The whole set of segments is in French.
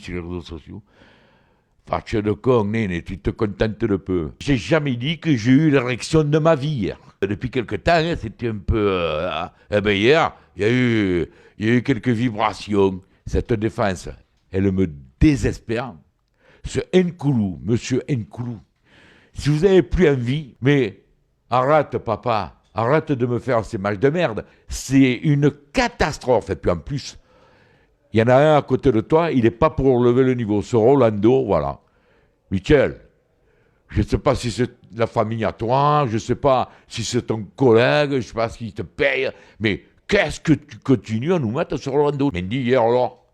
sur les réseaux sociaux. Fâche de con, Néné, tu te contentes de peu. J'ai jamais dit que j'ai eu l'érection de ma vie hier. Depuis quelque temps, hein, c'était un peu... hier, il y a eu quelques vibrations. Cette défense, elle me désespère. Ce Nkoulou, monsieur Nkoulou, si vous n'avez plus envie, mais arrête, papa, arrête de me faire ces matchs de merde. C'est une catastrophe. Et puis en plus, il y en a un à côté de toi, il n'est pas pour relever le niveau. Ce Rolando, voilà. Michel, je ne sais pas si c'est la famille à toi, je ne sais pas si c'est ton collègue, je ne sais pas s'il te paye, mais qu'est-ce que tu continues à nous mettre sur Rolando? Mendy, hier, alors,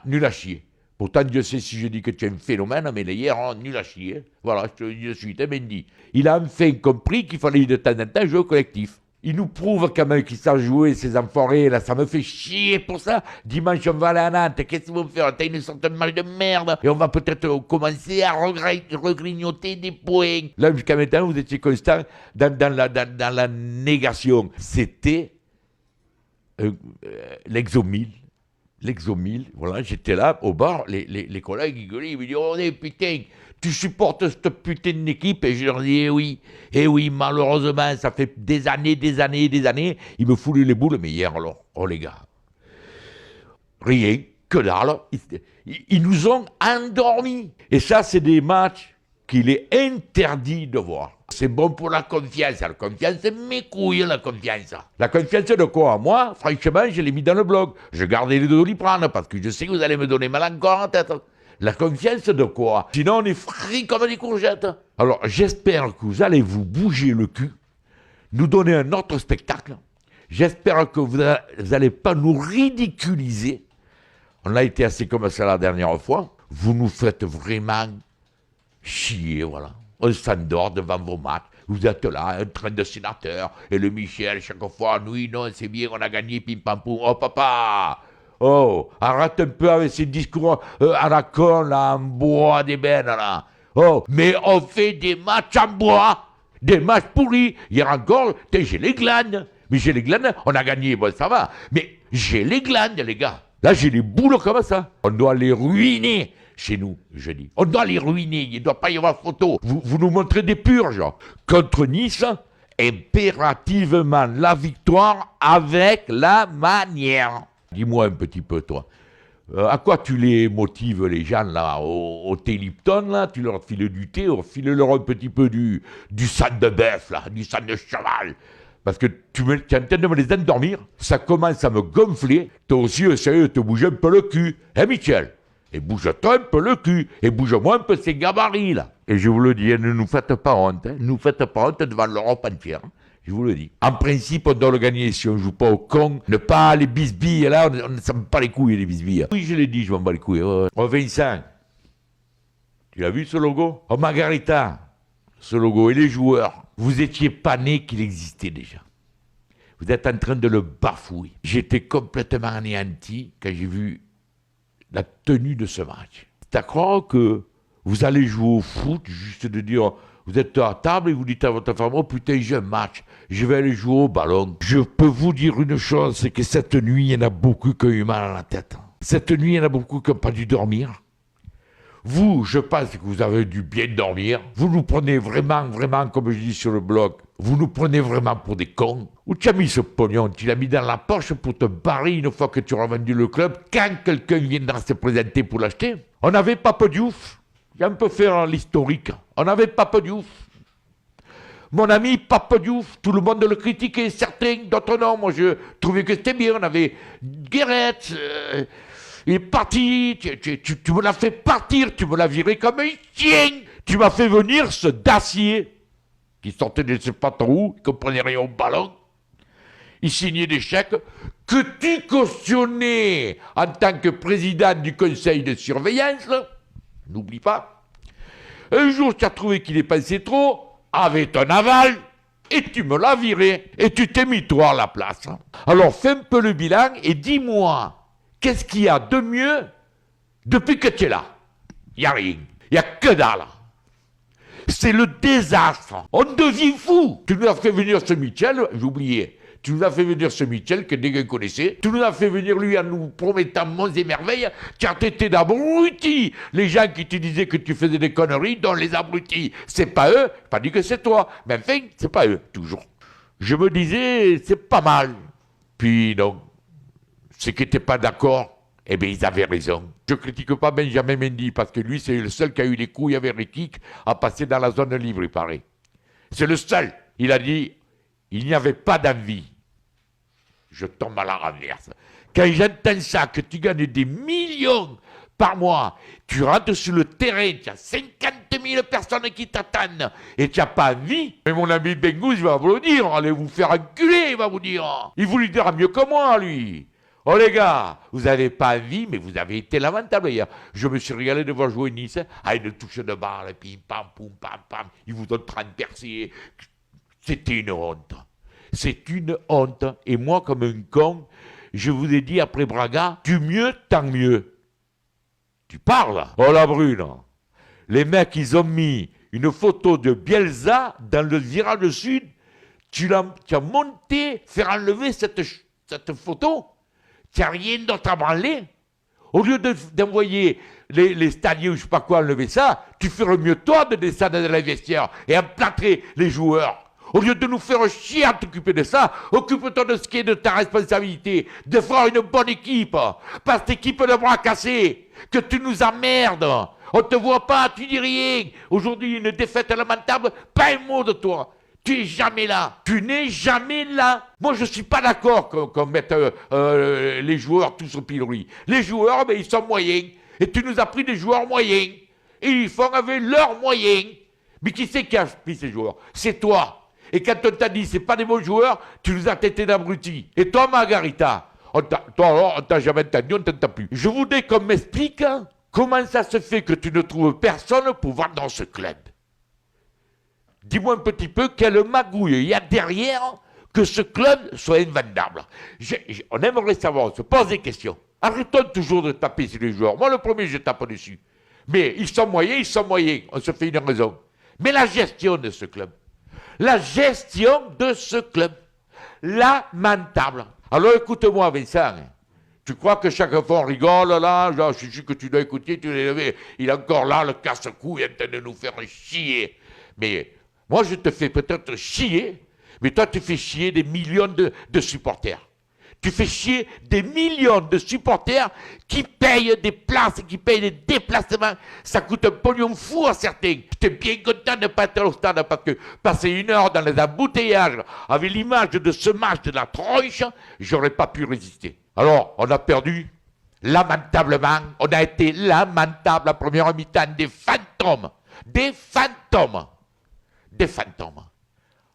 nul à chier. Pourtant, Dieu sait si je dis que tu es un phénomène, mais hier, nul à chier. Voilà, je te le dis de suite, Mendy. Il a enfin compris qu'il fallait de temps en temps jouer au collectif. Il nous prouve quand même qu'il sait jouer, ces enfoirés, là, ça me fait chier pour ça. Dimanche, on va aller à Nantes, qu'est-ce qu'ils vont faire? T'as une sorte de match de merde, et on va peut-être commencer à regrignoter des points. Là, jusqu'à maintenant, vous étiez constant dans la négation. C'était l'exomile. L'exomile, voilà, j'étais là, au bar, les collègues, ils gueulaient, ils me disaient, oh putain, tu supportes cette putain d'équipe? Et je leur dis, eh oui, malheureusement, ça fait des années, ils me foulaient les boules, mais hier alors, oh les gars, rien, que dalle, ils nous ont endormis. Et ça, c'est des matchs qu'il est interdit de voir. C'est bon pour la confiance. La confiance, c'est mes couilles, la confiance. La confiance de quoi? Moi, franchement, je l'ai mis dans le blog. Je gardais les Doliprane parce que je sais que vous allez me donner mal encore en tête. La confiance de quoi? Sinon, on est frits comme des courgettes. Alors, j'espère que vous allez vous bouger le cul, nous donner un autre spectacle. J'espère que vous n'allez pas nous ridiculiser. On a été assez comme ça la dernière fois. Vous nous faites vraiment chier, voilà. On s'endort devant vos matchs. Vous êtes là, un train de sénateur. Et le Michel, chaque fois, oui, non, c'est bien, on a gagné, pim pam poum. Oh, papa! Oh, arrête un peu avec ces discours à la con, là, en bois d'ébène, là. Oh, mais on fait des matchs en bois, des matchs pourris. Hier encore, j'ai les glandes. Mais j'ai les glandes, on a gagné, bon, ça va. Mais j'ai les glandes, les gars. Là, j'ai les boules comme ça. On doit les ruiner. Chez nous, je dis. On doit les ruiner, il ne doit pas y avoir photo. Vous nous montrez des purges. Contre Nice, impérativement la victoire avec la manière. Dis-moi un petit peu, toi. À quoi tu les motives, les gens, là, au thé Lipton, là? Tu leur files du thé, file-leur un petit peu du sang de bœuf, là, du sang de cheval. Parce que tu es en train de me les endormir, ça commence à me gonfler. Toi aussi, essaye de te bouger un peu le cul. Hein, Michel? Et bouge-toi un peu le cul, et bouge-moi un peu ces gabarits, là. Et je vous le dis, ne nous faites pas honte, ne nous faites pas honte devant l'Europe entière, je vous le dis. En principe, on doit le gagner si on ne joue pas au con, ne pas les bisbilles, là, on ne s'en bat pas les couilles, les bisbilles. Oui, je l'ai dit, je m'en bats les couilles. Oh, Vincent, tu l'as vu ce logo? Oh, Margarita, ce logo, et les joueurs, vous étiez pas nés qu'il existait déjà. Vous êtes en train de le bafouer. J'étais complètement anéanti quand j'ai vu la tenue de ce match. C'est à croire que vous allez jouer au foot, juste de dire, vous êtes à table et vous dites à votre femme, oh putain, j'ai un match, je vais aller jouer au ballon. Je peux vous dire une chose, c'est que cette nuit, il y en a beaucoup qui ont eu mal à la tête. Cette nuit, il y en a beaucoup qui n'ont pas dû dormir. Vous, je pense que vous avez dû bien dormir. Vous nous prenez vraiment, comme je dis sur le blog, vous nous prenez vraiment pour des cons. Où tu as mis ce pognon? Tu l'as mis dans la poche pour te barrer une fois que tu auras vendu le club, quand quelqu'un viendra se présenter pour l'acheter. On avait Pape Diouf. J'ai un peu fait l'historique. On avait Pape Diouf. Mon ami Pape Diouf, tout le monde le critiquait, certains, d'autres non. Moi, je trouvais que c'était bien. On avait Guéret. Il est parti, tu me l'as fait partir, tu me l'as viré comme un chien. Tu m'as fait venir ce Dacier, qui sortait de ses patrouilles, qui ne comprenait rien au ballon. Il signait des chèques que tu cautionnais en tant que président du conseil de surveillance. N'oublie pas. Un jour, tu as trouvé qu'il dépensait trop, avec ton aval, et tu me l'as viré, et tu t'es mis toi à la place. Alors, fais un peu le bilan et dis-moi, qu'est-ce qu'il y a de mieux depuis que tu es là? Il n'y a rien. Il n'y a que dalle. C'est le désastre. On devient fou. Tu nous as fait venir ce Michel, j'ai oublié. Tu nous as fait venir ce Michel que des gars connaissaient. Tu nous as fait venir lui en nous promettant monts et merveilles. Tu as traité d'abrutis les gens qui te disaient que tu faisais des conneries, dont les abrutis. C'est pas eux, pas dit que c'est toi. Mais enfin, c'est pas eux, toujours. Je me disais, c'est pas mal. Puis non, ceux qui n'étaient pas d'accord, eh bien, ils avaient raison. Je ne critique pas Benjamin Mendy, parce que lui, c'est le seul qui a eu les couilles avérétiques à passer dans la zone libre, il paraît. C'est le seul. Il a dit, il n'y avait pas d'envie. Je tombe à la renverse. Quand j'entends ça, que tu gagnes des millions par mois, tu rentres sur le terrain, tu as 50 000 personnes qui t'attendent et tu n'as pas envie. Mais mon ami Bengous, il va vous le dire, allez vous faire enculer, il va vous dire. Il vous le dira mieux que moi, lui. Oh les gars, vous n'avez pas envie, mais vous avez été lamentable hier. Je me suis régalé de voir jouer Nice à une touche de balle, pim pam, poum pam pam. Ils vous donnent 30 percés. C'était une honte. C'est une honte. Et moi, comme un con, je vous ai dit après Braga, du mieux, tant mieux. Tu parles? Oh la brune. Les mecs, ils ont mis une photo de Bielsa dans le virage sud. Tu as monté, faire enlever cette photo. Tu n'as rien d'autre à branler. Au lieu d'envoyer les stadiers ou je ne sais pas quoi enlever ça, tu ferais mieux toi de descendre dans les vestiaires et emplâtrer les joueurs. Au lieu de nous faire chier à t'occuper de ça, occupe-toi de ce qui est de ta responsabilité, de faire une bonne équipe. Pas cette équipe de bras cassés, que tu nous emmerdes. On ne te voit pas, tu dis rien. Aujourd'hui, une défaite lamentable, pas un mot de toi. Tu n'es jamais là. Tu n'es jamais là. Moi, je ne suis pas d'accord qu'on mette les joueurs tous au pilori. Les joueurs, ben, ils sont moyens. Et tu nous as pris des joueurs moyens. Et ils font avec leurs moyens. Mais qui c'est qui a pris ces joueurs? C'est toi. Et quand on t'a dit c'est pas des bons joueurs, tu nous as traités d'abrutis. Et toi, Margarita, toi alors, on t'a jamais entendu, on t'entend plus. Je voudrais qu'on m'explique comment ça se fait que tu ne trouves personne pour voir dans ce club. Dis-moi un petit peu quelle magouille il y a derrière que ce club soit invendable. On aimerait savoir, on se pose des questions. Arrêtons toujours de taper sur les joueurs. Moi, le premier, je tape dessus. Mais ils sont moyens, on se fait une raison. Mais la gestion de ce club, lamentable. Alors écoute-moi, Vincent. Tu crois que chaque fois on rigole là, genre, je suis sûr que tu dois écouter, tu l'as levé. Il est encore là, le casse-cou, il est en train de nous faire chier. Mais moi, je te fais peut-être chier, mais toi, tu fais chier des millions de supporters. Tu fais chier des millions de supporters qui payent des places, qui payent des déplacements. Ça coûte un pognon fou à certains. J'étais bien content de ne pas être au stade parce que passer une heure dans les embouteillages avec l'image de ce match de la tronche, j'aurais pas pu résister. Alors, on a perdu lamentablement. On a été lamentable la première mi-temps, des fantômes. Des fantômes. Des fantômes.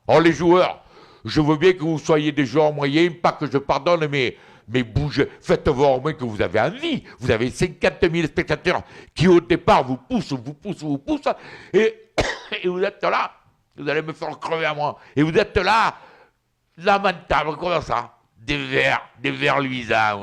Oh, les joueurs, je veux bien que vous soyez des joueurs moyens, pas que je pardonne, mais bougez, faites voir au moins que vous avez envie. Vous avez 50 000 spectateurs qui au départ vous poussent, et vous êtes là, vous allez me faire crever à moi, et vous êtes là, lamentable, comme ça, des vers luisants,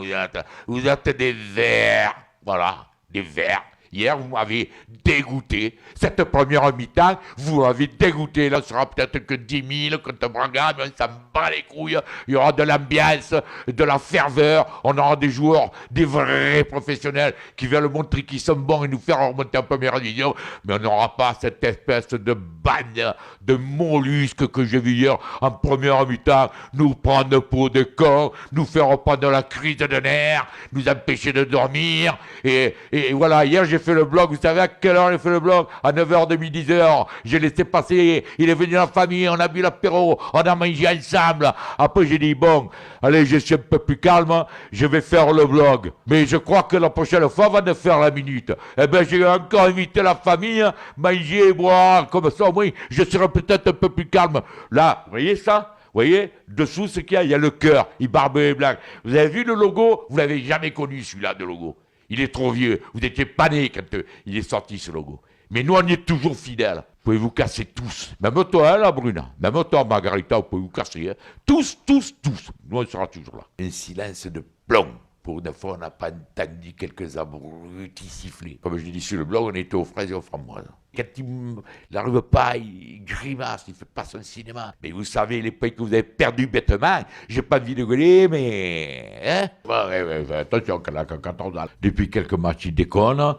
vous êtes des vers, voilà, des vers. Hier, vous m'avez dégoûté. Cette première mi-temps, vous m'avez dégoûté. Là, ce sera peut-être que 10 000 contre Braga, mais ça me bat les couilles. Il y aura de l'ambiance, de la ferveur. On aura des joueurs, des vrais professionnels qui viennent montrer qu'ils sont bons et nous faire remonter en première division. Mais on n'aura pas cette espèce de bagne, de mollusque que j'ai vu hier en première mi-temps nous prendre pour des cons, nous faire prendre la crise de nerfs, nous empêcher de dormir. Et voilà, hier, j'ai fait le blog, vous savez à quelle heure j'ai fait le blog? À 9h30, 10h. J'ai laissé passer, il est venu la famille, on a bu l'apéro, on a mangé ensemble. Après j'ai dit, bon, allez, je suis un peu plus calme, je vais faire le blog. Mais je crois que la prochaine fois, on va de faire la minute. Eh bien, j'ai encore invité la famille, manger, boire, comme ça, au moins, je serai peut-être un peu plus calme. Là, vous voyez ça? Vous voyez, dessous, ce qu'il y a, il y a le cœur, il barbé blanc. Vous avez vu le logo? Vous l'avez jamais connu, celui-là, de logo. Il est trop vieux. Vous étiez pas nés quand il est sorti, ce logo. Mais nous, on y est toujours fidèles. Vous pouvez vous casser tous. Même toi, hein, la Bruna. Même toi, Margarita, vous pouvez vous casser. Hein. Tous. Nous, on sera toujours là. Un silence de plomb. Pour une fois, on n'a pas entendu quelques abrutis siffler. Comme je l'ai dit sur le blog, on était aux fraises et aux framboises. Quand il n'arrive pas, il grimace, il ne fait pas son cinéma. Mais vous savez, les pays que vous avez perdus bêtement, j'ai pas envie de gueuler, mais... Hein, attention, quand on a depuis quelques matchs, il déconne.